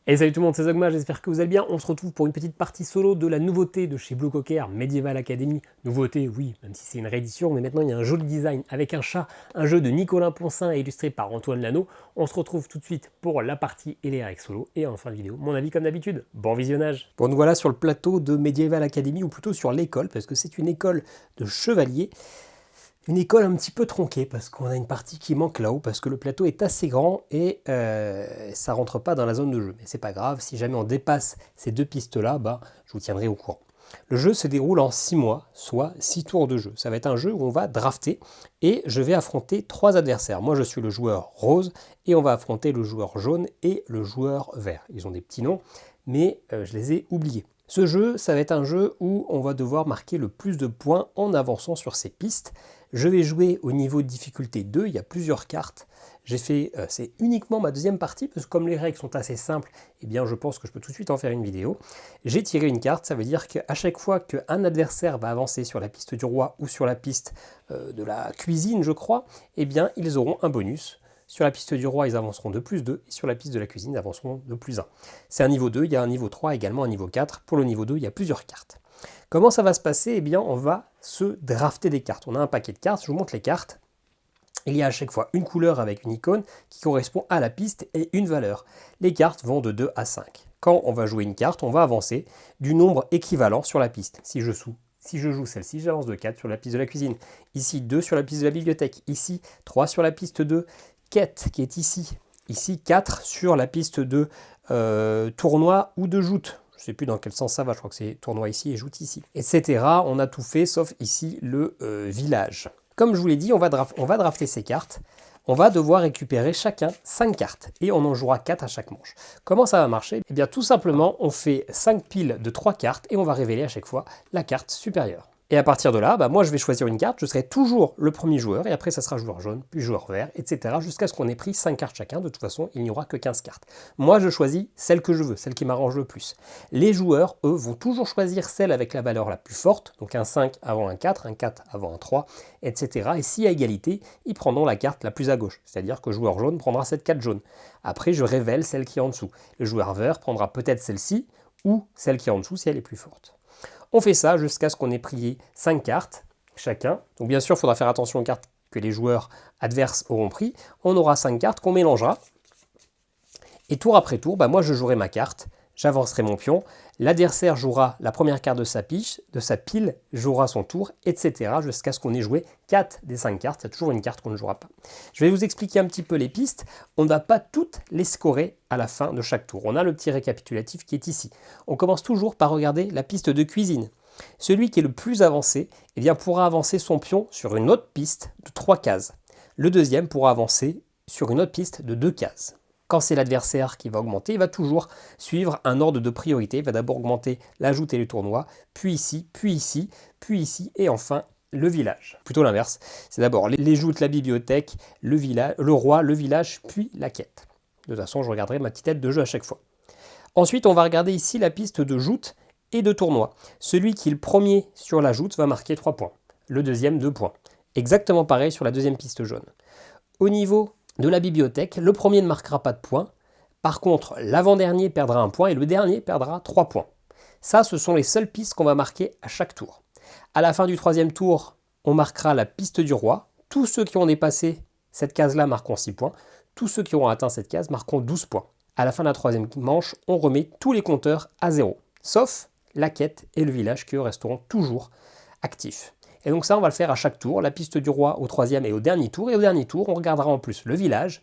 Et salut tout le monde, c'est Zogma, j'espère que vous allez bien. On se retrouve pour une petite partie solo de la nouveauté de chez Blue Cocker, Medieval Academy. Nouveauté, oui, même si c'est une réédition, mais maintenant il y a un joli design avec un chat, un jeu de Nicolas Poncin illustré par Antoine Lano. On se retrouve tout de suite pour la partie LRX solo et en fin de vidéo, mon avis comme d'habitude. Bon visionnage. Bon, nous voilà sur le plateau de Medieval Academy, ou plutôt sur l'école, parce que c'est une école de chevaliers. Une école un petit peu tronquée parce qu'on a une partie qui manque là-haut parce que le plateau est assez grand et ça rentre pas dans la zone de jeu. Mais c'est pas grave, si jamais on dépasse ces deux pistes-là, je vous tiendrai au courant. Le jeu se déroule en 6 mois, soit 6 tours de jeu. Ça va être un jeu où on va drafter et je vais affronter 3 adversaires. Moi je suis le joueur rose et on va affronter le joueur jaune et le joueur vert. Ils ont des petits noms, mais je les ai oubliés. Ce jeu, ça va être un jeu où on va devoir marquer le plus de points en avançant sur ces pistes. Je vais jouer au niveau de difficulté 2, il y a plusieurs cartes. J'ai fait, c'est uniquement ma deuxième partie, parce que comme les règles sont assez simples, eh bien je pense que je peux tout de suite en faire une vidéo. J'ai tiré une carte, ça veut dire qu'à chaque fois qu'un adversaire va avancer sur la piste du roi ou sur la piste de la cuisine, je crois, eh bien ils auront un bonus. Sur la piste du roi, ils avanceront de plus 2, et sur la piste de la cuisine, ils avanceront de plus 1. C'est un niveau 2, il y a un niveau 3, également un niveau 4. Pour le niveau 2, il y a plusieurs cartes. Comment ça va se passer? Eh bien, on va se drafter des cartes. On a un paquet de cartes, je vous montre les cartes. Il y a à chaque fois une couleur avec une icône qui correspond à la piste et une valeur. Les cartes vont de 2 à 5. Quand on va jouer une carte, on va avancer du nombre équivalent sur la piste. Si je joue celle-ci, j'avance de 4 sur la piste de la cuisine. Ici, 2 sur la piste de la bibliothèque. Ici, 3 sur la piste de quête qui est ici. Ici, 4 sur la piste de tournoi ou de joute. Je ne sais plus dans quel sens ça va, je crois que c'est tournoi ici et joute ici. Etc. On a tout fait sauf ici le village. Comme je vous l'ai dit, on va drafter ces cartes. On va devoir récupérer chacun 5 cartes et on en jouera 4 à chaque manche. Comment ça va marcher? Eh bien tout simplement, on fait 5 piles de 3 cartes et on va révéler à chaque fois la carte supérieure. Et à partir de là, moi je vais choisir une carte, je serai toujours le premier joueur, et après ça sera joueur jaune, puis joueur vert, etc. jusqu'à ce qu'on ait pris 5 cartes chacun. De toute façon, il n'y aura que 15 cartes. Moi je choisis celle que je veux, celle qui m'arrange le plus. Les joueurs, eux, vont toujours choisir celle avec la valeur la plus forte, donc un 5 avant un 4 avant un 3, etc. Et si à égalité, ils prendront la carte la plus à gauche, c'est-à-dire que joueur jaune prendra cette 4 jaune. Après, je révèle celle qui est en dessous. Le joueur vert prendra peut-être celle-ci, ou celle qui est en dessous si elle est plus forte. On fait ça jusqu'à ce qu'on ait pris 5 cartes chacun. Donc bien sûr, il faudra faire attention aux cartes que les joueurs adverses auront pris. On aura 5 cartes qu'on mélangera. Et tour après tour, moi je jouerai ma carte, j'avancerai mon pion. L'adversaire jouera la première carte de sa pile, jouera son tour, etc. jusqu'à ce qu'on ait joué 4 des 5 cartes. Il y a toujours une carte qu'on ne jouera pas. Je vais vous expliquer un petit peu les pistes. On ne va pas toutes les scorer à la fin de chaque tour. On a le petit récapitulatif qui est ici. On commence toujours par regarder la piste de cuisine. Celui qui est le plus avancé pourra avancer son pion sur une autre piste de 3 cases. Le deuxième pourra avancer sur une autre piste de 2 cases. Quand c'est l'adversaire qui va augmenter, il va toujours suivre un ordre de priorité. Il va d'abord augmenter la joute et le tournoi, puis ici, puis ici, puis ici, et enfin le village. Plutôt l'inverse. C'est d'abord les joutes, la bibliothèque, le roi, le village, puis la quête. De toute façon, je regarderai ma petite tête de jeu à chaque fois. Ensuite, on va regarder ici la piste de joute et de tournoi. Celui qui est le premier sur la joute va marquer 3 points. Le deuxième, 2 points. Exactement pareil sur la deuxième piste jaune. Au niveau de la bibliothèque, le premier ne marquera pas de points. Par contre, l'avant-dernier perdra 1 point et le dernier perdra 3 points. Ça, ce sont les seules pistes qu'on va marquer à chaque tour. À la fin du troisième tour, on marquera la piste du roi. Tous ceux qui ont dépassé cette case-là marqueront 6 points. Tous ceux qui auront atteint cette case marqueront 12 points. À la fin de la troisième manche, on remet tous les compteurs à 0, sauf la quête et le village qui resteront toujours actifs. Et donc ça, on va le faire à chaque tour, la piste du roi au troisième et au dernier tour. Et au dernier tour, on regardera en plus le village.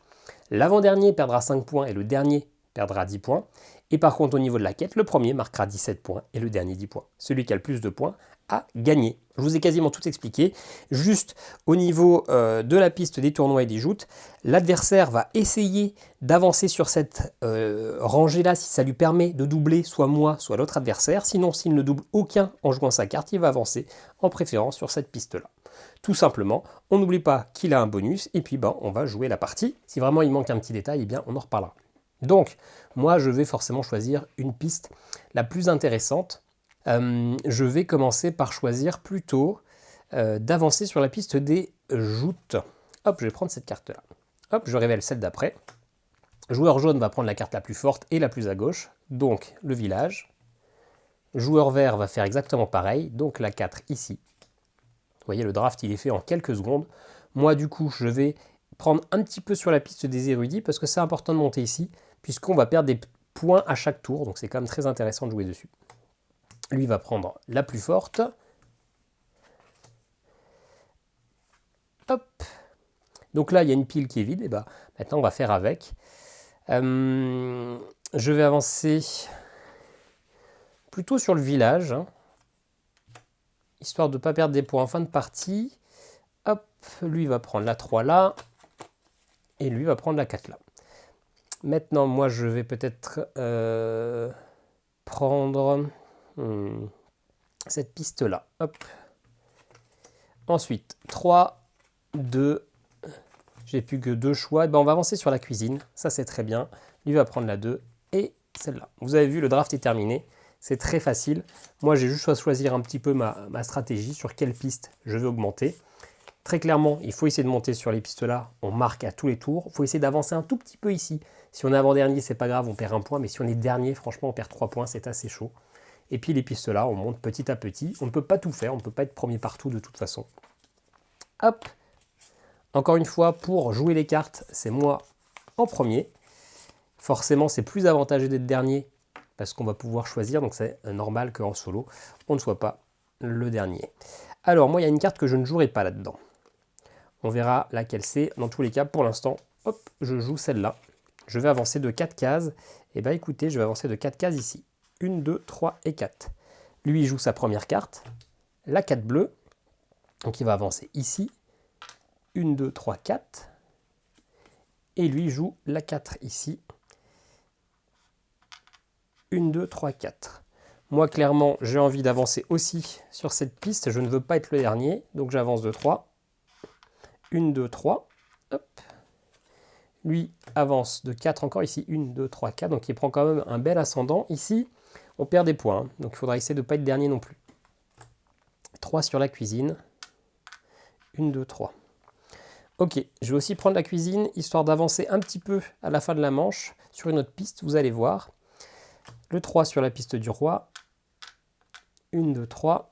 L'avant-dernier perdra 5 points et le dernier perdra 10 points. Et par contre, au niveau de la quête, le premier marquera 17 points et le dernier 10 points. Celui qui a le plus de points a gagné. Je vous ai quasiment tout expliqué. Juste au niveau de la piste des tournois et des joutes, l'adversaire va essayer d'avancer sur cette rangée-là si ça lui permet de doubler soit moi, soit l'autre adversaire. Sinon, s'il ne double aucun en jouant sa carte, il va avancer en préférence sur cette piste-là. Tout simplement, on n'oublie pas qu'il a un bonus et puis on va jouer la partie. Si vraiment il manque un petit détail, on en reparlera. Donc, moi, je vais forcément choisir une piste la plus intéressante. Je vais commencer par choisir plutôt d'avancer sur la piste des joutes. Hop, je vais prendre cette carte-là. Hop, je révèle celle d'après. Joueur jaune va prendre la carte la plus forte et la plus à gauche, donc le village. Joueur vert va faire exactement pareil, donc la 4 ici. Vous voyez, le draft, il est fait en quelques secondes. Moi, du coup, je vais prendre un petit peu sur la piste des érudits, parce que c'est important de monter ici, puisqu'on va perdre des points à chaque tour, donc c'est quand même très intéressant de jouer dessus. Lui va prendre la plus forte. Hop. Donc là, il y a une pile qui est vide, et bah, maintenant on va faire avec. Je vais avancer plutôt sur le village, hein, histoire de ne pas perdre des points en fin de partie. Hop, lui va prendre la 3 là, et lui va prendre la 4 là. Maintenant, moi, je vais peut-être prendre cette piste-là. Hop. Ensuite, 3, 2, j'ai plus que 2 choix. Ben, on va avancer sur la cuisine, ça c'est très bien. Lui va prendre la 2 et celle-là. Vous avez vu, le draft est terminé. C'est très facile. Moi, j'ai juste à choisir un petit peu ma stratégie sur quelle piste je vais augmenter. Très clairement, il faut essayer de monter sur les pistes-là. On marque à tous les tours. Il faut essayer d'avancer un tout petit peu ici. Si on est avant-dernier, c'est pas grave, on perd un point. Mais si on est dernier, franchement, on perd 3 points. C'est assez chaud. Et puis les pistes-là, on monte petit à petit. On ne peut pas tout faire. On ne peut pas être premier partout de toute façon. Hop. Encore une fois, pour jouer les cartes, c'est moi en premier. Forcément, c'est plus avantageux d'être dernier parce qu'on va pouvoir choisir. Donc c'est normal qu'en solo, on ne soit pas le dernier. Alors, moi, il y a une carte que je ne jouerai pas là-dedans. On verra laquelle c'est. Dans tous les cas, pour l'instant, hop, je joue celle-là. Je vais avancer de 4 cases. Et bien, écoutez, je vais avancer de 4 cases ici. 1, 2, 3 et 4. Lui, il joue sa première carte, la 4 bleue. Donc, il va avancer ici. 1, 2, 3, 4. Et lui joue la 4 ici. 1, 2, 3, 4. Moi, clairement, j'ai envie d'avancer aussi sur cette piste. Je ne veux pas être le dernier. Donc, j'avance de 3. 1, 2, 3. Hop. Lui avance de 4 encore ici. 1, 2, 3, 4. Donc, il prend quand même un bel ascendant. Ici, on perd des points. Donc, il faudra essayer de ne pas être dernier non plus. 3 sur la cuisine. 1, 2, 3. Ok, je vais aussi prendre la cuisine, histoire d'avancer un petit peu à la fin de la manche sur une autre piste, vous allez voir. Le 3 sur la piste du roi. 1, 2, 3.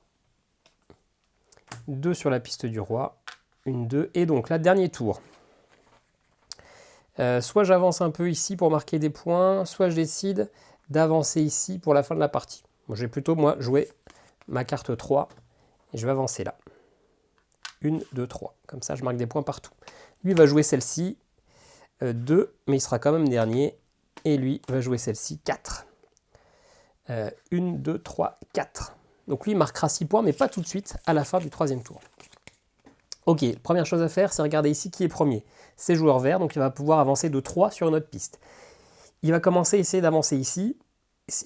2 sur la piste du roi. 1, 2. Et donc, là, dernier tour. Soit j'avance un peu ici pour marquer des points, soit je décide d'avancer ici pour la fin de la partie. Bon, je vais plutôt, moi, jouer ma carte 3 et je vais avancer là. 1, 2, 3. Comme ça, je marque des points partout. Lui va jouer celle-ci, 2, mais il sera quand même dernier. Et lui va jouer celle-ci, 4. 1, 2, 3, 4. Donc lui, il marquera 6 points, mais pas tout de suite, à la fin du troisième tour. Ok, première chose à faire, c'est regarder ici qui est premier. C'est joueur vert, donc il va pouvoir avancer de 3 sur une autre piste. Il va commencer à essayer d'avancer ici.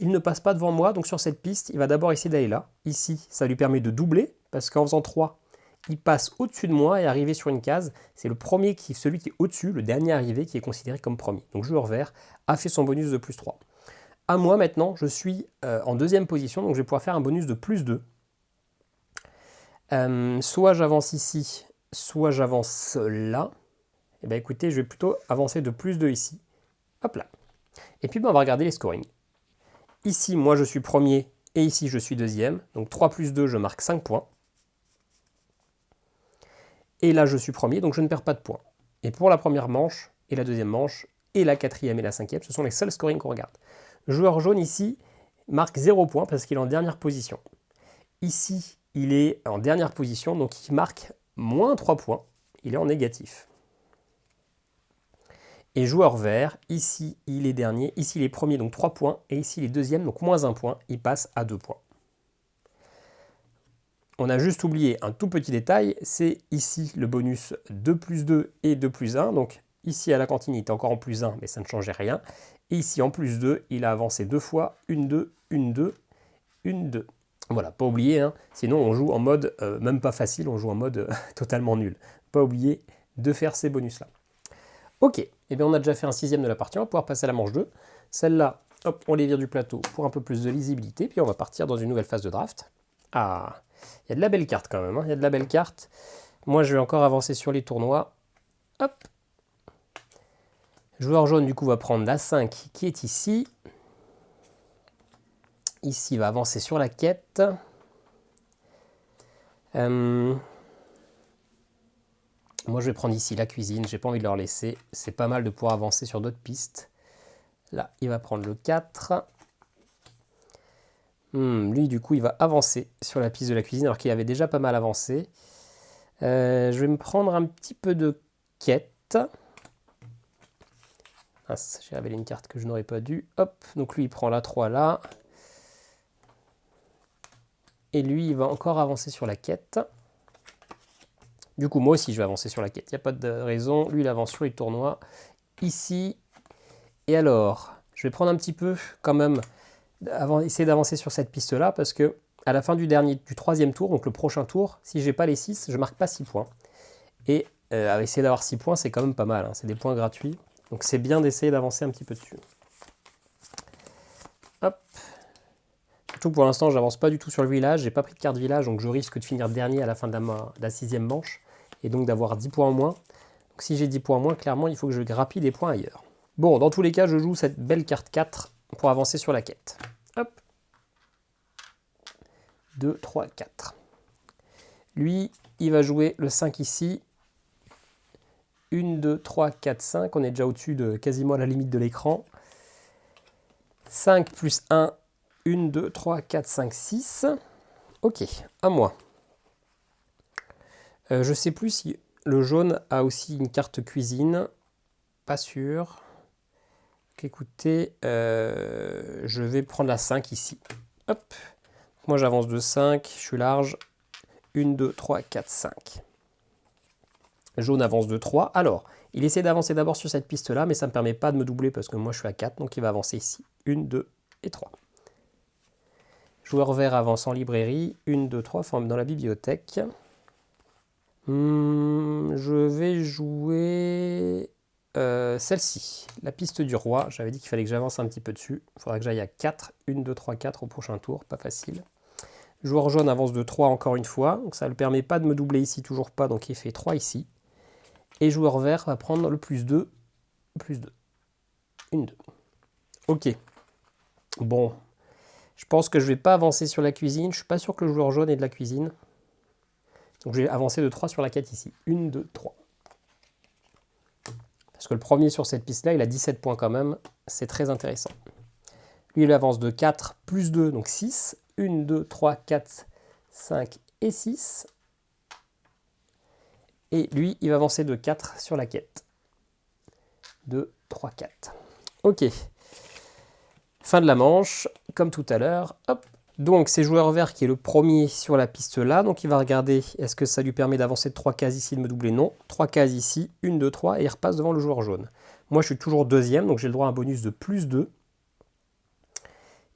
Il ne passe pas devant moi, donc sur cette piste, il va d'abord essayer d'aller là. Ici, ça lui permet de doubler, parce qu'en faisant 3, il passe au-dessus de moi et arrivé sur une case. C'est le premier, celui qui est au-dessus, le dernier arrivé, qui est considéré comme premier. Donc joueur vert a fait son bonus de plus 3. À moi maintenant, je suis en deuxième position, donc je vais pouvoir faire un bonus de plus 2. Soit j'avance ici, soit j'avance là. Et bien écoutez, je vais plutôt avancer de plus 2 ici. Hop là. Et puis on va regarder les scorings. Ici, moi je suis premier et ici je suis deuxième. Donc 3 plus 2, je marque 5 points. Et là je suis premier, donc je ne perds pas de points. Et pour la première manche, et la deuxième manche, et la quatrième et la cinquième, ce sont les seuls scorings qu'on regarde. Joueur jaune ici marque 0 points parce qu'il est en dernière position. Ici, il est en dernière position, donc il marque moins 3 points. Il est en négatif. Et joueur vert, ici, il est dernier. Ici, il est premier, donc 3 points. Et ici, il est deuxième, donc moins 1 point. Il passe à 2 points. On a juste oublié un tout petit détail. C'est ici le bonus 2 plus 2 et 2 plus 1. Donc ici, à la cantine, il était encore en plus 1, mais ça ne changeait rien. Et ici, en plus 2, il a avancé 2 fois. 1, 2, 1, 2, 1, 2. Voilà, pas oublier, hein. Sinon on joue en mode, même pas facile, on joue en mode totalement nul. Pas oublier de faire ces bonus-là. Ok, et bien on a déjà fait un 6e de la partie, on va pouvoir passer à la manche 2. Celle-là, hop, on les vire du plateau pour un peu plus de lisibilité, puis on va partir dans une nouvelle phase de draft. Ah, il y a de la belle carte quand même, hein. Il y a de la belle carte. Moi je vais encore avancer sur les tournois. Hop. Joueur jaune, du coup, va prendre la 5 qui est ici. Ici, il va avancer sur la quête. Moi, je vais prendre ici la cuisine. J'ai pas envie de leur laisser. C'est pas mal de pouvoir avancer sur d'autres pistes. Là, il va prendre le 4. Lui, du coup, il va avancer sur la piste de la cuisine alors qu'il avait déjà pas mal avancé. Je vais me prendre un petit peu de quête. Ah, j'ai révélé une carte que je n'aurais pas dû. Hop, donc lui, il prend la 3 là. Et lui, il va encore avancer sur la quête. Du coup, moi aussi, je vais avancer sur la quête. Il n'y a pas de raison. Lui, il avance sur les tournois. Ici. Et alors, je vais prendre un petit peu, quand même, essayer d'avancer sur cette piste-là, parce que à la fin du troisième tour, donc le prochain tour, si j'ai pas les 6, je marque pas 6 points. Et essayer d'avoir 6 points, c'est quand même pas mal. Hein. C'est des points gratuits. Donc c'est bien d'essayer d'avancer un petit peu dessus. Hop. Surtout pour l'instant, j'avance pas du tout sur le village. J'ai pas pris de carte village, donc je risque de finir dernier à la fin de la 6e manche. Et donc d'avoir 10 points en moins. Donc si j'ai 10 points en moins, clairement, il faut que je grappille des points ailleurs. Bon, dans tous les cas, je joue cette belle carte 4 pour avancer sur la quête. Hop. 2, 3, 4. Lui, il va jouer le 5 ici. 1, 2, 3, 4, 5. On est déjà au-dessus de quasiment à la limite de l'écran. 5 plus 1. 1, 2, 3, 4, 5, 6. Ok, à moi. Je sais plus si le jaune a aussi une carte cuisine. Pas sûr. Écoutez, je vais prendre la 5 ici. Hop. Moi, j'avance de 5. Je suis large. 1, 2, 3, 4, 5. Jaune avance de 3. Alors, il essaie d'avancer d'abord sur cette piste-là, mais ça ne me permet pas de me doubler parce que moi, je suis à 4. Donc, il va avancer ici. 1, 2 et 3. Joueur vert avance en librairie. 1, 2, 3, forme dans la bibliothèque. Je vais jouer celle-ci, la piste du roi. J'avais dit qu'il fallait que j'avance un petit peu dessus. Il faudra que j'aille à 4. 1, 2, 3, 4 au prochain tour. Pas facile. Joueur jaune avance de 3 encore une fois. Donc ça ne le permet pas de me doubler ici, toujours pas. Donc il fait 3 ici. Et joueur vert va prendre le plus 2. Plus 2. 1, 2. Ok. Bon. Je pense que je ne vais pas avancer sur la cuisine. Je ne suis pas sûr que le joueur jaune ait de la cuisine. Donc je vais avancer de 3 sur la quête ici. 1, 2, 3. Parce que le premier sur cette piste-là, il a 17 points quand même. C'est très intéressant. Lui, il avance de 4 plus 2, donc 6. 1, 2, 3, 4, 5 et 6. Et lui, il va avancer de 4 sur la quête. 2, 3, 4. Ok. Fin de la manche, comme tout à l'heure. Hop. Donc, c'est joueur vert qui est le premier sur la piste là. Donc, il va regarder, est-ce que ça lui permet d'avancer de 3 cases ici, de me doubler? Non. 3 cases ici, 1, 2, 3, et il repasse devant le joueur jaune. Moi, je suis toujours deuxième, donc j'ai le droit à un bonus de plus 2.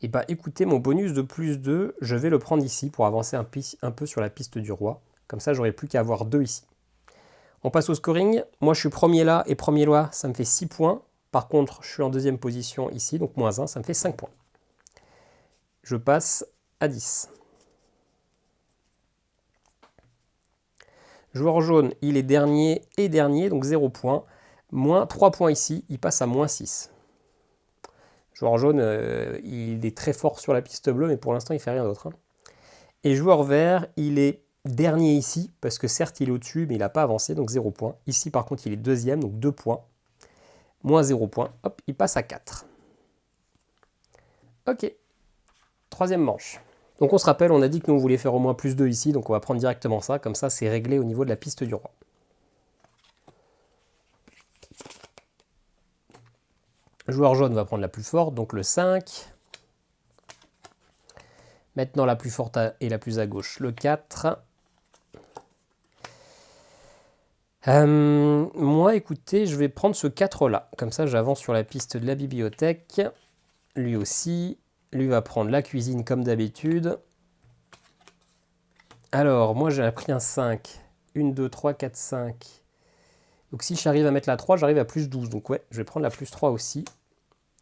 Et bah, écoutez, mon bonus de plus 2, je vais le prendre ici pour avancer un peu sur la piste du roi. Comme ça, j'aurai plus qu'à avoir 2 ici. On passe au scoring. Moi, je suis premier là, et premier là, ça me fait 6 points. Par contre, je suis en deuxième position ici, donc moins 1, ça me fait 5 points. Je passe à 10. Joueur jaune, il est dernier et dernier, donc 0 points. Moins 3 points ici, il passe à moins 6. Joueur jaune, il est très fort sur la piste bleue, mais pour l'instant, il ne fait rien d'autre. Hein. Et joueur vert, il est dernier ici, parce que certes, il est au-dessus, mais il n'a pas avancé, donc 0 points. Ici, par contre, il est deuxième, donc 2 points. Moins 0 points. Hop, il passe à 4. Ok. Troisième manche. Donc on se rappelle, on a dit que nous on voulait faire au moins plus 2 ici, donc on va prendre directement ça, comme ça c'est réglé au niveau de la piste du roi. Le joueur jaune va prendre la plus forte, donc le 5. Maintenant la plus forte et la plus à gauche, le 4. Moi écoutez, je vais prendre ce 4 là, comme ça j'avance sur la piste de la bibliothèque. Lui aussi. Lui va prendre la cuisine comme d'habitude. Alors, moi j'ai pris un 5. 1, 2, 3, 4, 5. Donc si j'arrive à mettre la 3, j'arrive à plus 12. Donc ouais, je vais prendre la plus 3 aussi.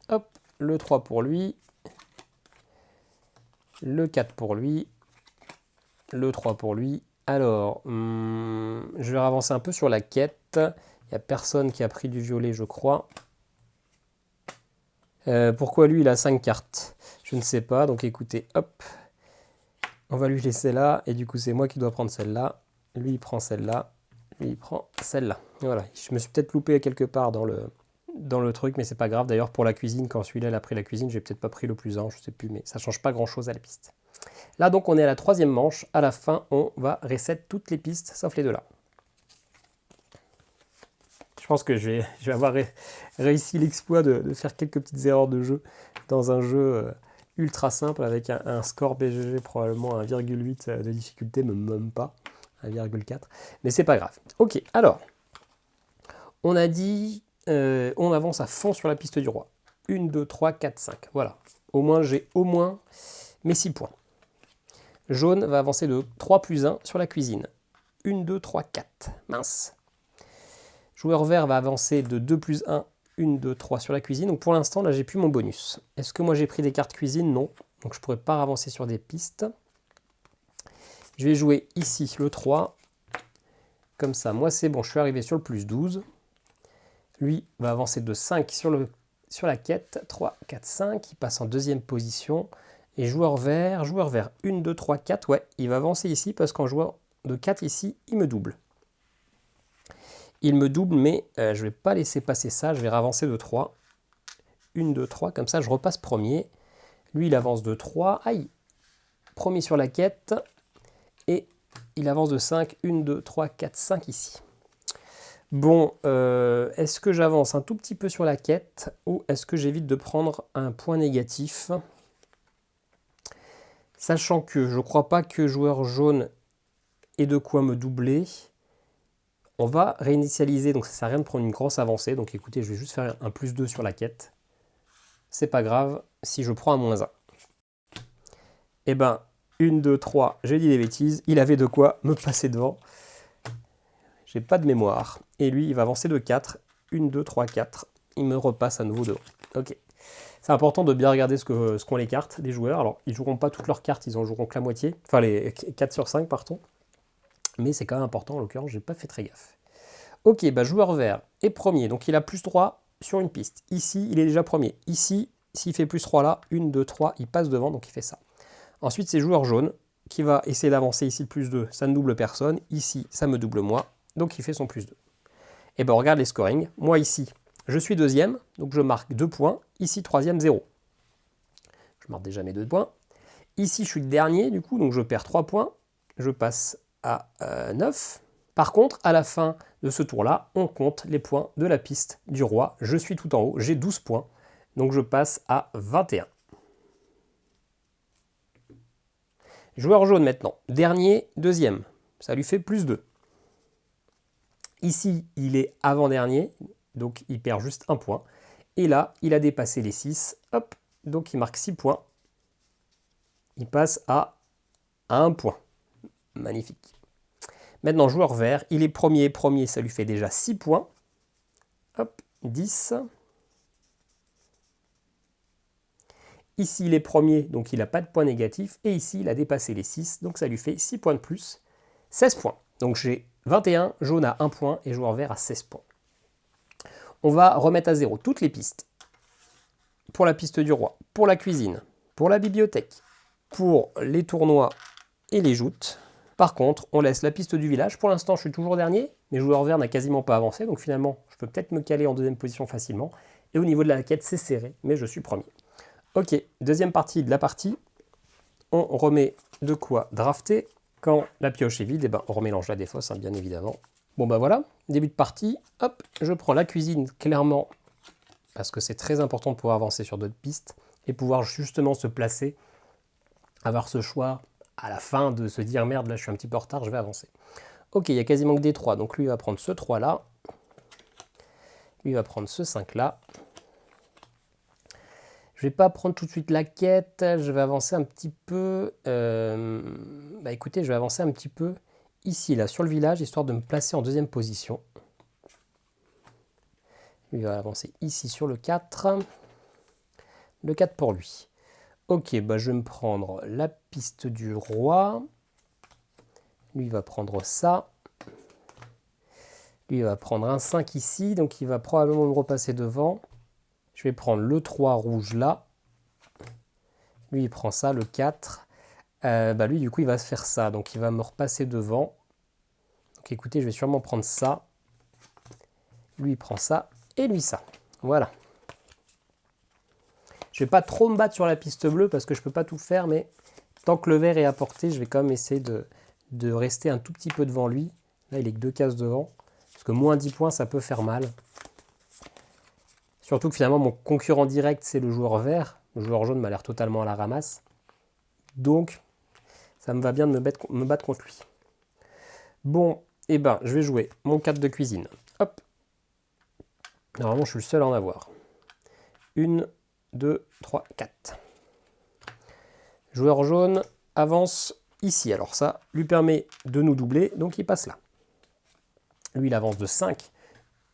Hop, le 3 pour lui. Le 4 pour lui. Le 3 pour lui. Alors, je vais avancer un peu sur la quête. Il n'y a personne qui a pris du violet, je crois. Pourquoi lui, il a 5 cartes? Je ne sais pas. Donc écoutez, hop. On va lui laisser là. Et du coup, c'est moi qui dois prendre celle-là. Lui, il prend celle-là. Lui, il prend celle-là. Voilà. Je me suis peut-être loupé quelque part dans le truc, mais c'est pas grave. D'ailleurs, pour la cuisine, quand celui-là, il a pris la cuisine, j'ai peut-être pas pris le plus 1, je sais plus, mais ça change pas grand-chose à la piste. Là, donc, on est à la 3e manche. À la fin, on va reset toutes les pistes, sauf les deux là. Je pense que je vais avoir réussi l'exploit de faire quelques petites erreurs de jeu dans un jeu ultra simple avec un score BGG probablement 1,8 de difficulté, même pas, 1,4. Mais c'est pas grave. Ok, alors, on a dit, on avance à fond sur la piste du roi. 1, 2, 3, 4, 5. Voilà. Au moins, j'ai au moins mes 6 points. Jaune va avancer de 3 plus 1 sur la cuisine. 1, 2, 3, 4. Mince. Joueur vert va avancer de 2 plus 1, 1, 2, 3 sur la cuisine. Donc pour l'instant, là, j'ai plus mon bonus. Est-ce que moi, j'ai pris des cartes cuisine? Non. Donc je ne pourrais pas avancer sur des pistes. Je vais jouer ici le 3. Comme ça, moi, c'est bon. Je suis arrivé sur le plus 12. Lui va avancer de 5 sur la quête. 3, 4, 5. Il passe en 2e position. Et joueur vert, 1, 2, 3, 4. Ouais, il va avancer ici parce qu'en jouant de 4 ici, il me double. Il me double, mais je ne vais pas laisser passer ça. Je vais avancer de 3. 1, 2, 3. Comme ça, je repasse premier. Lui, il avance de 3. Aïe! Premier sur la quête. Et il avance de 5. 1, 2, 3, 4, 5 ici. Bon, est-ce que j'avance un tout petit peu sur la quête ou est-ce que j'évite de prendre un point négatif? Sachant que je ne crois pas que joueur jaune ait de quoi me doubler. On va réinitialiser, donc ça ne sert à rien de prendre une grosse avancée. Donc écoutez, je vais juste faire un plus 2 sur la quête. C'est pas grave si je prends un moins 1. Eh ben, 1, 2, 3, j'ai dit des bêtises. Il avait de quoi me passer devant. J'ai pas de mémoire. Et lui, il va avancer de 4. 1, 2, 3, 4. Il me repasse à nouveau devant. Ok. C'est important de bien regarder ce qu'ont les cartes des joueurs. Alors, ils ne joueront pas toutes leurs cartes, ils en joueront que la moitié. Enfin, les 4 sur 5, pardon. Mais c'est quand même important, en l'occurrence, j'ai pas fait très gaffe. Ok, bah joueur vert est premier, donc il a plus 3 sur une piste. Ici, il est déjà premier. Ici, s'il fait plus 3 là, 1, 2, 3, il passe devant, donc il fait ça. Ensuite, c'est joueur jaune qui va essayer d'avancer ici le plus 2, ça ne double personne. Ici, ça me double moi, donc il fait son plus 2. Et ben on regarde les scorings. Moi ici, je suis deuxième, donc je marque 2 points. Ici, troisième, 0. Je marque déjà mes 2 points. Ici, je suis le dernier, du coup, donc je perds 3 points. Je passe à 9. Par contre, à la fin de ce tour-là, on compte les points de la piste du roi. Je suis tout en haut, j'ai 12 points. Donc je passe à 21. Joueur jaune maintenant. Dernier, deuxième. Ça lui fait plus 2. Ici, il est avant-dernier, donc il perd juste 1 point. Et là, il a dépassé les 6. Hop, donc il marque 6 points. Il passe à 1 point. Magnifique. Maintenant, joueur vert, il est premier, ça lui fait déjà 6 points. Hop, 10. Ici, il est premier, donc il n'a pas de points négatifs. Et ici, il a dépassé les 6, donc ça lui fait 6 points de plus. 16 points. Donc j'ai 21, jaune à 1 point et joueur vert à 16 points. On va remettre à 0 toutes les pistes. Pour la piste du roi, pour la cuisine, pour la bibliothèque, pour les tournois et les joutes. Par contre, on laisse la piste du village. Pour l'instant, je suis toujours dernier, mais joueur vert n'a quasiment pas avancé, donc finalement, je peux peut-être me caler en deuxième position facilement. Et au niveau de la quête, c'est serré, mais je suis premier. Ok, deuxième partie de la partie. On remet de quoi drafter. Quand la pioche est vide, eh ben, on remélange la défausse, hein, bien évidemment. Bon bah voilà, début de partie. Hop, je prends la cuisine clairement, parce que c'est très important de pouvoir avancer sur d'autres pistes et pouvoir justement se placer, avoir ce choix à la fin de se dire merde, là je suis un petit peu en retard, je vais avancer. Ok, il y a quasiment que des 3, donc lui il va prendre ce 3 là, lui il va prendre ce 5 là. Je vais pas prendre tout de suite la quête, je vais avancer un petit peu, bah écoutez, je vais avancer un petit peu ici là sur le village, histoire de me placer en deuxième position. Lui va avancer ici sur le 4, le 4 pour lui. Ok, bah je vais me prendre la piste du roi. Lui, il va prendre ça. Lui, il va prendre un 5 ici, donc il va probablement me repasser devant. Je vais prendre le 3 rouge là. Lui, il prend ça, le 4. Lui, du coup, il va se faire ça. Donc, il va me repasser devant. Donc, écoutez, je vais sûrement prendre ça. Lui, il prend ça. Et lui, ça. Voilà. Je ne vais pas trop me battre sur la piste bleue parce que je ne peux pas tout faire. Mais tant que le vert est à portée, je vais quand même essayer de rester un tout petit peu devant lui. Là, il est que 2 cases devant. Parce que moins 10 points, ça peut faire mal. Surtout que finalement, mon concurrent direct, c'est le joueur vert. Le joueur jaune m'a l'air totalement à la ramasse. Donc, ça me va bien de me battre contre lui. Bon, je vais jouer mon 4 de cuisine. Hop. Normalement, je suis le seul à en avoir. 1, 2, 3, 4. Joueur jaune avance ici. Alors ça lui permet de nous doubler, donc il passe là. Lui, il avance de 5.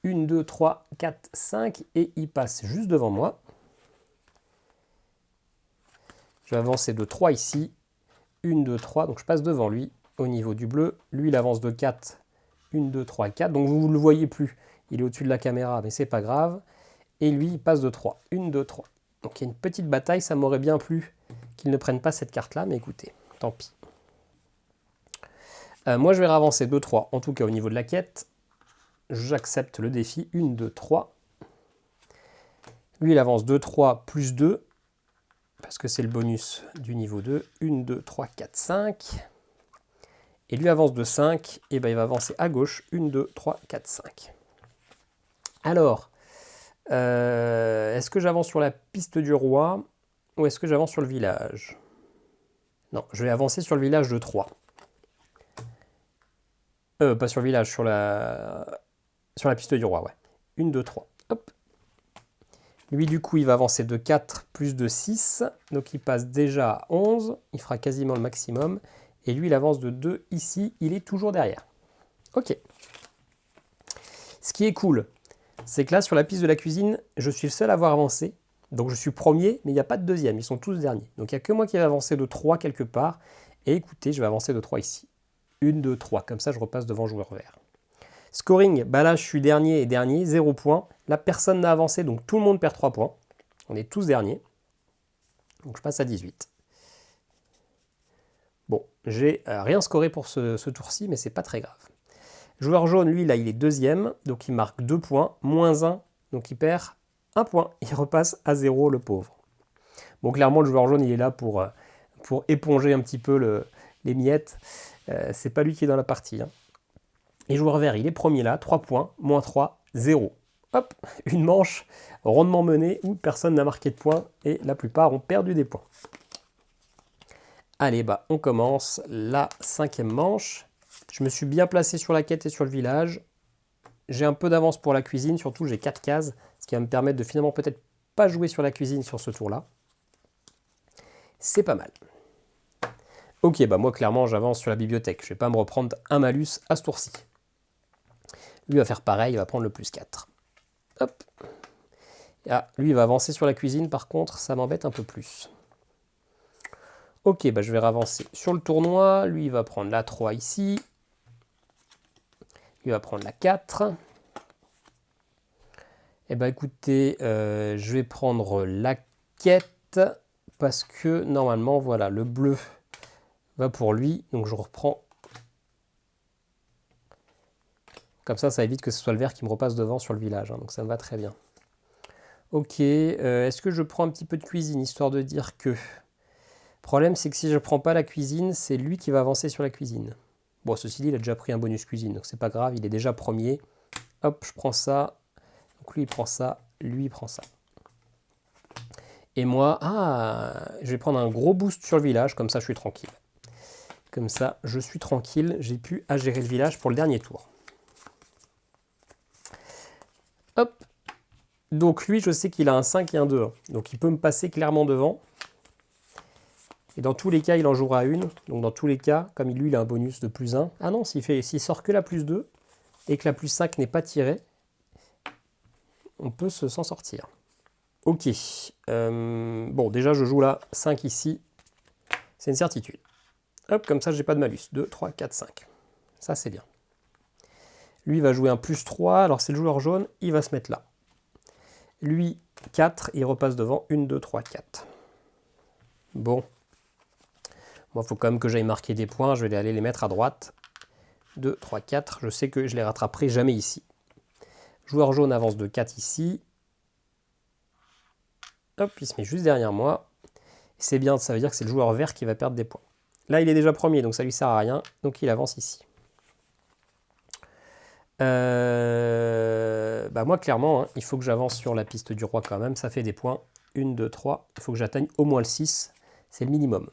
1, 2, 3, 4, 5. Et il passe juste devant moi. Je vais avancer de 3 ici. 1, 2, 3. Donc je passe devant lui au niveau du bleu. Lui, il avance de 4. 1, 2, 3, 4. Donc vous ne le voyez plus. Il est au-dessus de la caméra, mais c'est pas grave. Et lui, il passe de 3. 1, 2, 3. Donc il y a une petite bataille. Ça m'aurait bien plu qu'il ne prenne pas cette carte-là. Mais écoutez, tant pis. Moi, je vais avancer de 3. En tout cas, au niveau de la quête. J'accepte le défi. 1, 2, 3. Lui, il avance de 3 plus 2. Parce que c'est le bonus du niveau 2. 1, 2, 3, 4, 5. Et lui avance de 5. Et il va avancer à gauche. 1, 2, 3, 4, 5. Alors, est-ce que j'avance sur la piste du roi ou est-ce que j'avance sur le village? Non, je vais avancer sur le village de 3. Pas sur le village, sur la piste du roi, ouais. 1, 2, 3. Hop. Lui, du coup, il va avancer de 4 plus de 6. Donc, il passe déjà à 11. Il fera quasiment le maximum. Et lui, il avance de 2 ici. Il est toujours derrière. Ok. Ce qui est cool, c'est que là, sur la piste de la cuisine, je suis le seul à avoir avancé. Donc, je suis premier, mais il n'y a pas de deuxième. Ils sont tous derniers. Donc, il n'y a que moi qui vais avancer de 3 quelque part. Et écoutez, je vais avancer de 3 ici. 1, 2, 3. Comme ça, je repasse devant joueur vert. Scoring, là, je suis dernier et dernier. 0 points. Là, personne n'a avancé, donc tout le monde perd 3 points. On est tous derniers. Donc, je passe à 18. Bon, j'ai rien scoré pour ce tour-ci, mais c'est pas très grave. Joueur jaune, lui, là, il est deuxième, donc il marque 2 points, moins 1, donc il perd 1 point. Il repasse à 0, le pauvre. Bon, clairement, le joueur jaune, il est là pour éponger un petit peu les miettes. C'est pas lui qui est dans la partie. Hein. Et joueur vert, il est premier là, 3 points, moins 3, 0. Hop, une manche rondement menée où personne n'a marqué de points et la plupart ont perdu des points. Allez, on commence la 5e manche. Je me suis bien placé sur la quête et sur le village. J'ai un peu d'avance pour la cuisine, surtout j'ai 4 cases, ce qui va me permettre de finalement peut-être pas jouer sur la cuisine sur ce tour-là. C'est pas mal. Ok, moi clairement j'avance sur la bibliothèque. Je vais pas me reprendre un malus à ce tour-ci. Lui va faire pareil, il va prendre le plus 4. Hop. Ah, lui il va avancer sur la cuisine, par contre ça m'embête un peu plus. Ok, je vais avancer sur le tournoi. Lui il va prendre la 3 ici. Il va prendre la 4. Écoutez, je vais prendre la quête parce que normalement, voilà, le bleu va pour lui. Donc je reprends. Comme ça évite que ce soit le vert qui me repasse devant sur le village. Hein, donc ça me va très bien. Ok, est-ce que je prends un petit peu de cuisine, histoire de dire que... Le problème, c'est que si je ne prends pas la cuisine, c'est lui qui va avancer sur la cuisine. Bon, ceci dit, il a déjà pris un bonus cuisine, donc c'est pas grave, il est déjà premier. Hop, je prends ça. Donc lui, il prend ça. Lui, il prend ça. Et moi, je vais prendre un gros boost sur le village, comme ça, je suis tranquille. Comme ça, je suis tranquille. J'ai pu à gérer le village pour le dernier tour. Hop. Donc lui, je sais qu'il a un 5 et un 2. Donc il peut me passer clairement devant. Et dans tous les cas, il en jouera une. Donc dans tous les cas, comme lui, il a un bonus de plus 1. Ah non, s'il sort que la plus 2 et que la plus 5 n'est pas tirée, on peut s'en sortir. Ok. Bon, déjà, je joue là 5 ici. C'est une certitude. Hop, comme ça, j'ai pas de malus. 2, 3, 4, 5. Ça, c'est bien. Lui, il va jouer un plus 3. Alors, c'est le joueur jaune. Il va se mettre là. Lui, 4, il repasse devant. 1, 2, 3, 4. Bon. Moi, il faut quand même que j'aille marquer des points. Je vais aller les mettre à droite. 2, 3, 4. Je sais que je les rattraperai jamais ici. Joueur jaune avance de 4 ici. Hop, il se met juste derrière moi. C'est bien, ça veut dire que c'est le joueur vert qui va perdre des points. Là, il est déjà premier, donc ça lui sert à rien. Donc il avance ici. Moi, clairement, hein, il faut que j'avance sur la piste du roi quand même. Ça fait des points. 1, 2, 3. Il faut que j'atteigne au moins le 6. C'est le minimum.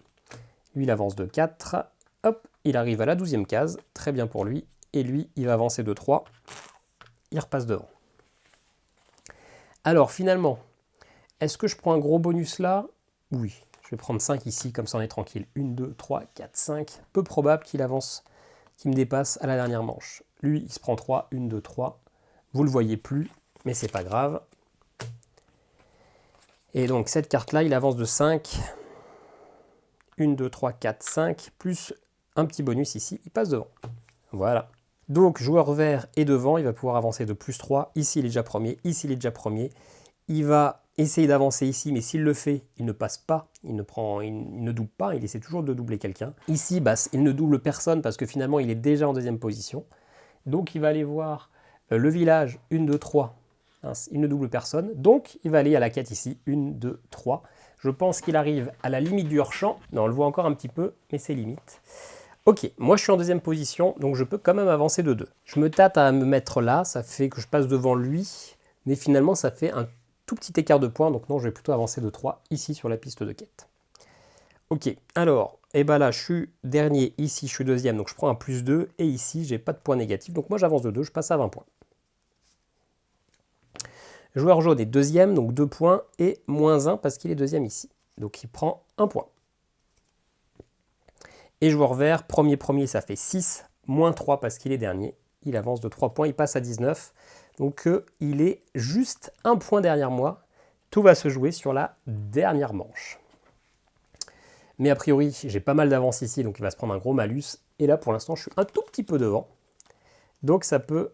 Lui, il avance de 4. Hop, il arrive à la 12e case. Très bien pour lui. Et lui, il va avancer de 3. Il repasse devant. Alors, finalement, est-ce que je prends un gros bonus là? Oui. Je vais prendre 5 ici, comme ça on est tranquille. 1, 2, 3, 4, 5. Peu probable qu'il avance, qu'il me dépasse à la dernière manche. Lui, il se prend 3. 1, 2, 3. Vous ne le voyez plus, mais c'est pas grave. Et donc, cette carte-là, il avance de 5. 1, 2, 3, 4, 5. Plus un petit bonus ici, il passe devant. Voilà. Donc, joueur vert est devant, il va pouvoir avancer de plus 3. Ici, il est déjà premier. Ici, il est déjà premier. Il va essayer d'avancer ici, mais s'il le fait, il ne passe pas, il ne double pas, il essaie toujours de doubler quelqu'un. Ici, il ne double personne parce que finalement, il est déjà en deuxième position. Donc, il va aller voir le village, 1, 2, 3. Il ne double personne. Donc, il va aller à la quête ici, 1, 2, 3. Je pense qu'il arrive à la limite du hors-champ. Non, on le voit encore un petit peu, mais c'est limite. Ok, moi je suis en deuxième position, donc je peux quand même avancer de 2. Je me tâte à me mettre là, ça fait que je passe devant lui, mais finalement ça fait un tout petit écart de points, donc non, je vais plutôt avancer de 3 ici sur la piste de quête. Ok, alors, là je suis dernier, ici je suis deuxième, donc je prends un plus 2, et ici j'ai pas de points négatifs, donc moi j'avance de 2, je passe à 20 points. Joueur jaune est deuxième, donc 2 points, et moins 1 parce qu'il est deuxième ici, donc il prend 1 point. Et joueur vert, premier, ça fait 6, moins 3 parce qu'il est dernier. Il avance de 3 points, il passe à 19. Donc il est juste 1 point derrière moi. Tout va se jouer sur la dernière manche. Mais a priori, j'ai pas mal d'avance ici, donc il va se prendre un gros malus. Et là, pour l'instant, je suis un tout petit peu devant. Donc ça peut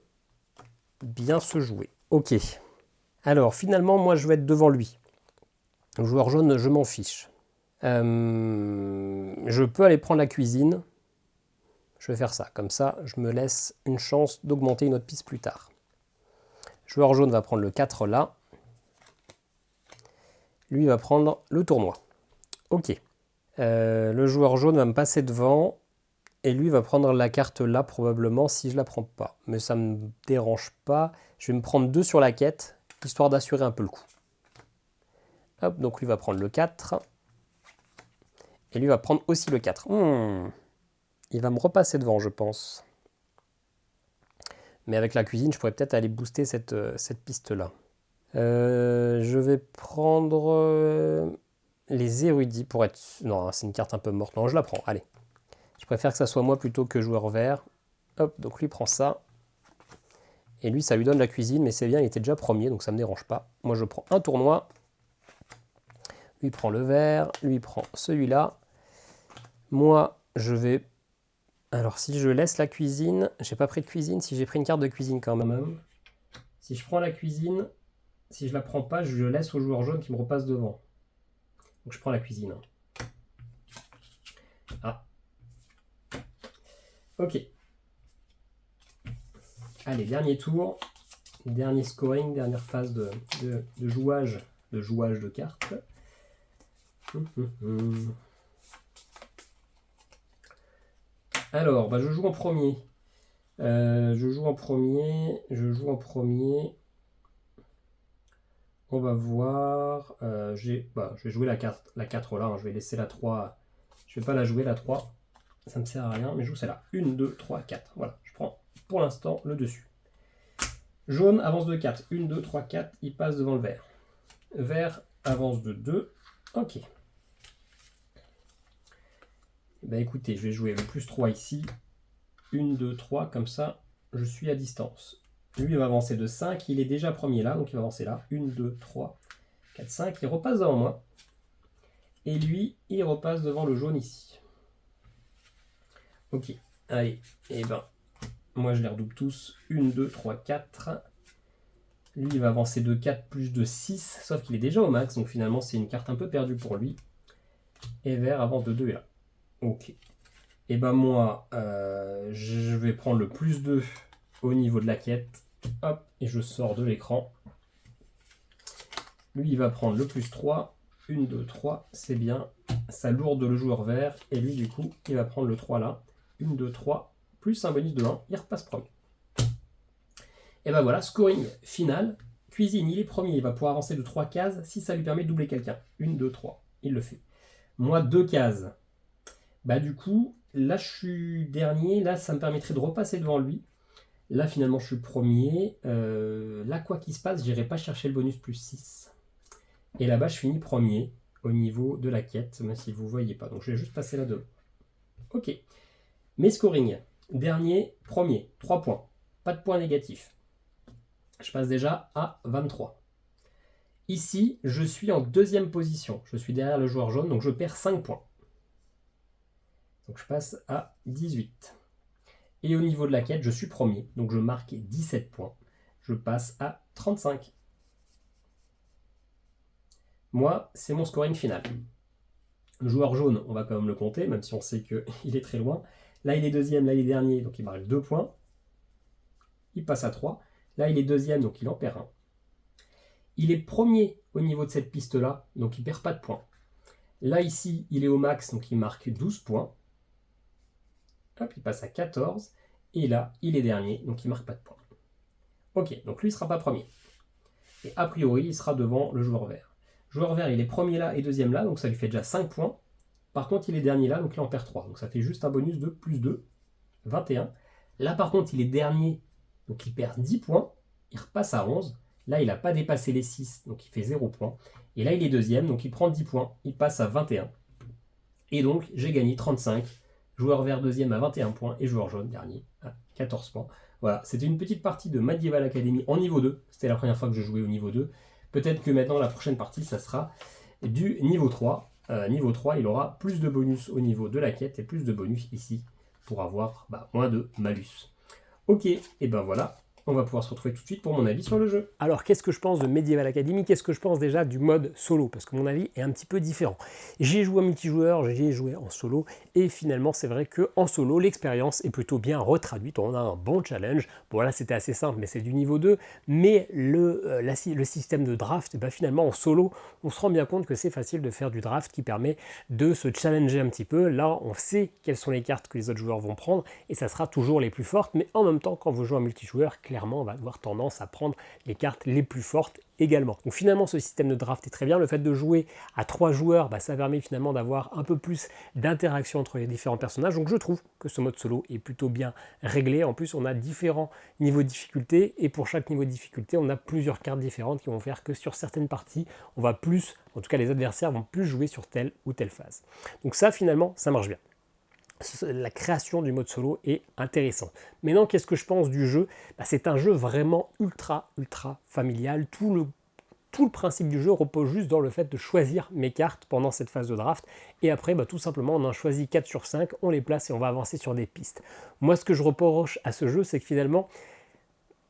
bien se jouer. Ok. Alors, finalement, moi, je vais être devant lui. Le joueur jaune, je m'en fiche. Je peux aller prendre la cuisine. Je vais faire ça. Comme ça, je me laisse une chance d'augmenter une autre piste plus tard. Joueur jaune va prendre le 4 là. Lui va prendre le tournoi. Ok. Le joueur jaune va me passer devant. Et lui va prendre la carte là probablement si je la prends pas. Mais ça ne me dérange pas. Je vais me prendre 2 sur la quête, histoire d'assurer un peu le coup. Hop, donc lui va prendre le 4. Et lui va prendre aussi le 4. Il va me repasser devant, je pense. Mais avec la cuisine, je pourrais peut-être aller booster cette piste-là. Je vais prendre les érudits pour être... Non, c'est une carte un peu morte. Non, je la prends, allez. Je préfère que ça soit moi plutôt que joueur vert. Hop, donc lui prend ça. Et lui, ça lui donne la cuisine, mais c'est bien, il était déjà premier, donc ça ne me dérange pas. Moi, je prends un tournoi. Lui prend le vert, lui prend celui-là. Moi, je vais... Alors, si je laisse la cuisine... J'ai pas pris de cuisine, si j'ai pris une carte de cuisine quand même. Si je prends la cuisine, si je la prends pas, je laisse au joueur jaune qui me repasse devant. Donc je prends la cuisine. Ah. Ok. Allez, dernier tour. Dernier scoring, dernière phase de jouage de cartes. Alors, je joue en premier. Je joue en premier. On va voir. Je vais jouer la 4 là. Hein. Je vais laisser la 3. Je vais pas la jouer la 3. Ça ne me sert à rien. Mais je joue celle-là. 1, 2, 3, 4. Voilà. Je prends pour l'instant le dessus. Jaune avance de 4. 1, 2, 3, 4. Il passe devant le vert. Vert avance de 2. Ok. Écoutez, je vais jouer le plus 3 ici. 1, 2, 3. Comme ça, je suis à distance. Lui, il va avancer de 5. Il est déjà premier là, donc il va avancer là. 1, 2, 3, 4, 5. Il repasse devant moi. Et lui, il repasse devant le jaune ici. Ok. Allez. Moi, je les redouble tous. 1, 2, 3, 4. Lui, il va avancer de 4 plus de 6, sauf qu'il est déjà au max, donc finalement, c'est une carte un peu perdue pour lui. Et vert avance de 2 est là. Ok. Et ben moi, je vais prendre le plus 2 au niveau de la quête. Hop, et je sors de l'écran. Lui, il va prendre le plus 3. 1, 2, 3, c'est bien. Ça lourde le joueur vert. Et lui, du coup, il va prendre le 3 là. 1, 2, 3, plus un bonus de 1. Il repasse premier. Et ben voilà, scoring final. Cuisine, il est premier. Il va pouvoir avancer de 3 cases si ça lui permet de doubler quelqu'un. 1, 2, 3. Il le fait. Moi, 2 cases. Bah du coup, là, je suis dernier. Là, ça me permettrait de repasser devant lui. Là, finalement, je suis premier. Là, quoi qu'il se passe, j'irai pas chercher le bonus plus 6. Et là-bas, je finis premier au niveau de la quête, même si vous ne voyez pas. Donc, je vais juste passer là-dedans. Ok. Mes scoring. Dernier, premier. 3 points. Pas de points négatifs. Je passe déjà à 23. Ici, je suis en deuxième position. Je suis derrière le joueur jaune, donc je perds 5 points. Donc, je passe à 18. Et au niveau de la quête, je suis premier. Donc, je marque 17 points. Je passe à 35. Moi, c'est mon scoring final. Le joueur jaune, on va quand même le compter, même si on sait qu'il est très loin. Là, il est deuxième, là, il est dernier, donc il marque 2 points. Il passe à 3. Là, il est deuxième, donc il en perd 1. Il est premier au niveau de cette piste-là, donc il ne perd pas de points. Là, ici, il est au max, donc il marque 12 points. Hop, il passe à 14. Et là, il est dernier, donc il ne marque pas de points. Ok, donc lui, il ne sera pas premier. Et a priori, il sera devant le joueur vert. Joueur vert, il est premier là et deuxième là, donc ça lui fait déjà 5 points. Par contre, il est dernier là, donc il en perd 3. Donc ça fait juste un bonus de plus 2, 21. Là, par contre, il est dernier, donc il perd 10 points. Il repasse à 11. Là, il n'a pas dépassé les 6, donc il fait 0 points. Et là, il est deuxième, donc il prend 10 points. Il passe à 21. Et donc, j'ai gagné 35. Joueur vert deuxième à 21 points et joueur jaune dernier à 14 points. Voilà, c'était une petite partie de Medieval Academy en niveau 2. C'était la première fois que je jouais au niveau 2. Peut-être que maintenant, la prochaine partie, ça sera du niveau 3. Niveau 3, il aura plus de bonus au niveau de la quête et plus de bonus ici pour avoir moins de malus. Ok, et ben voilà. On va pouvoir se retrouver tout de suite pour mon avis sur le jeu. Alors, qu'est-ce que je pense de Medieval Academy? Qu'est-ce que je pense déjà du mode solo? Parce que mon avis est un petit peu différent. J'ai joué en multijoueur, j'ai joué en solo, et finalement, c'est vrai qu'en solo, l'expérience est plutôt bien retraduite. On a un bon challenge. Bon, là, c'était assez simple, mais c'est du niveau 2. Mais le système de draft, finalement, en solo, on se rend bien compte que c'est facile de faire du draft qui permet de se challenger un petit peu. Là, on sait quelles sont les cartes que les autres joueurs vont prendre, et ça sera toujours les plus fortes. Mais en même temps, quand vous jouez en multijoueur, clairement, on va avoir tendance à prendre les cartes les plus fortes également. Donc finalement, ce système de draft est très bien. Le fait de jouer à 3 joueurs, ça permet finalement d'avoir un peu plus d'interaction entre les différents personnages. Donc je trouve que ce mode solo est plutôt bien réglé. En plus, on a différents niveaux de difficulté, et pour chaque niveau de difficulté, on a plusieurs cartes différentes qui vont faire que sur certaines parties, on va plus, en tout cas les adversaires vont plus jouer sur telle ou telle phase. Donc ça, finalement, ça marche bien. La création du mode solo est intéressant. Maintenant, qu'est-ce que je pense du jeu? C'est un jeu vraiment ultra familial. Tout le principe du jeu repose juste dans le fait de choisir mes cartes pendant cette phase de draft, et après tout simplement on en choisit 4 sur 5, on les place et on va avancer sur des pistes. Moi, ce que je reproche à ce jeu, c'est que finalement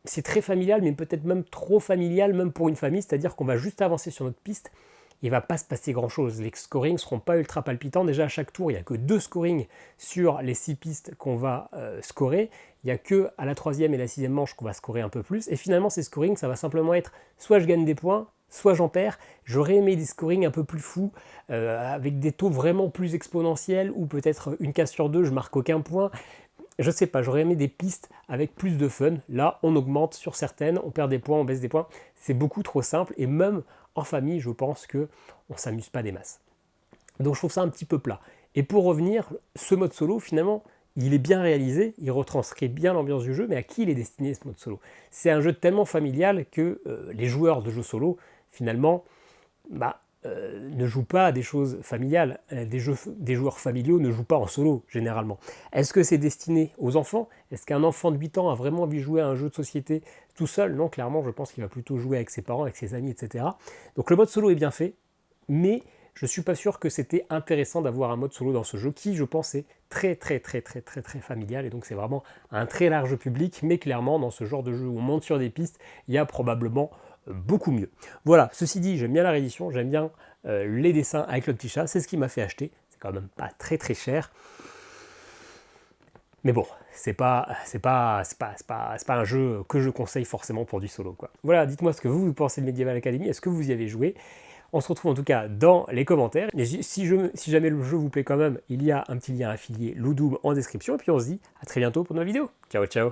c'est très familial, mais peut-être même trop familial, même pour une famille, c'est-à-dire qu'on va juste avancer sur notre piste. Il ne va pas se passer grand-chose. Les scorings ne seront pas ultra palpitants. Déjà, à chaque tour, il n'y a que 2 scorings sur les 6 pistes qu'on va scorer. Il n'y a que à la 3e et la 6e manche qu'on va scorer un peu plus. Et finalement, ces scorings, ça va simplement être soit je gagne des points, soit j'en perds. J'aurais aimé des scorings un peu plus fous, avec des taux vraiment plus exponentiels, ou peut-être une case sur 2, je marque aucun point. Je sais pas, j'aurais aimé des pistes avec plus de fun. Là, on augmente sur certaines, on perd des points, on baisse des points. C'est beaucoup trop simple, et même en famille, je pense qu'on ne s'amuse pas des masses. Donc je trouve ça un petit peu plat. Et pour revenir, ce mode solo, finalement, il est bien réalisé, il retranscrit bien l'ambiance du jeu, mais à qui il est destiné, ce mode solo? C'est un jeu tellement familial que les joueurs de jeux solo, finalement, ne jouent pas à des choses familiales. Des joueurs familiaux ne jouent pas en solo, généralement. Est-ce que c'est destiné aux enfants? Est-ce qu'un enfant de 8 ans a vraiment envie de jouer à un jeu de société tout seul? Non, clairement, je pense qu'il va plutôt jouer avec ses parents, avec ses amis, etc. Donc le mode solo est bien fait, mais je ne suis pas sûr que c'était intéressant d'avoir un mode solo dans ce jeu qui, je pense, est très familial, et donc c'est vraiment un très large public. Mais clairement, dans ce genre de jeu où on monte sur des pistes, il y a probablement beaucoup mieux. Voilà, ceci dit, j'aime bien la réédition, j'aime bien les dessins avec le petit chat, c'est ce qui m'a fait acheter, c'est quand même pas très très cher. Mais bon, c'est pas un jeu que je conseille forcément pour du solo, quoi. Voilà, dites-moi ce que vous pensez de Medieval Academy, est-ce que vous y avez joué? On se retrouve en tout cas dans les commentaires. Et si jamais le jeu vous plaît quand même, il y a un petit lien affilié Ludum en description. Et puis on se dit à très bientôt pour une nouvelle vidéo. Ciao, ciao!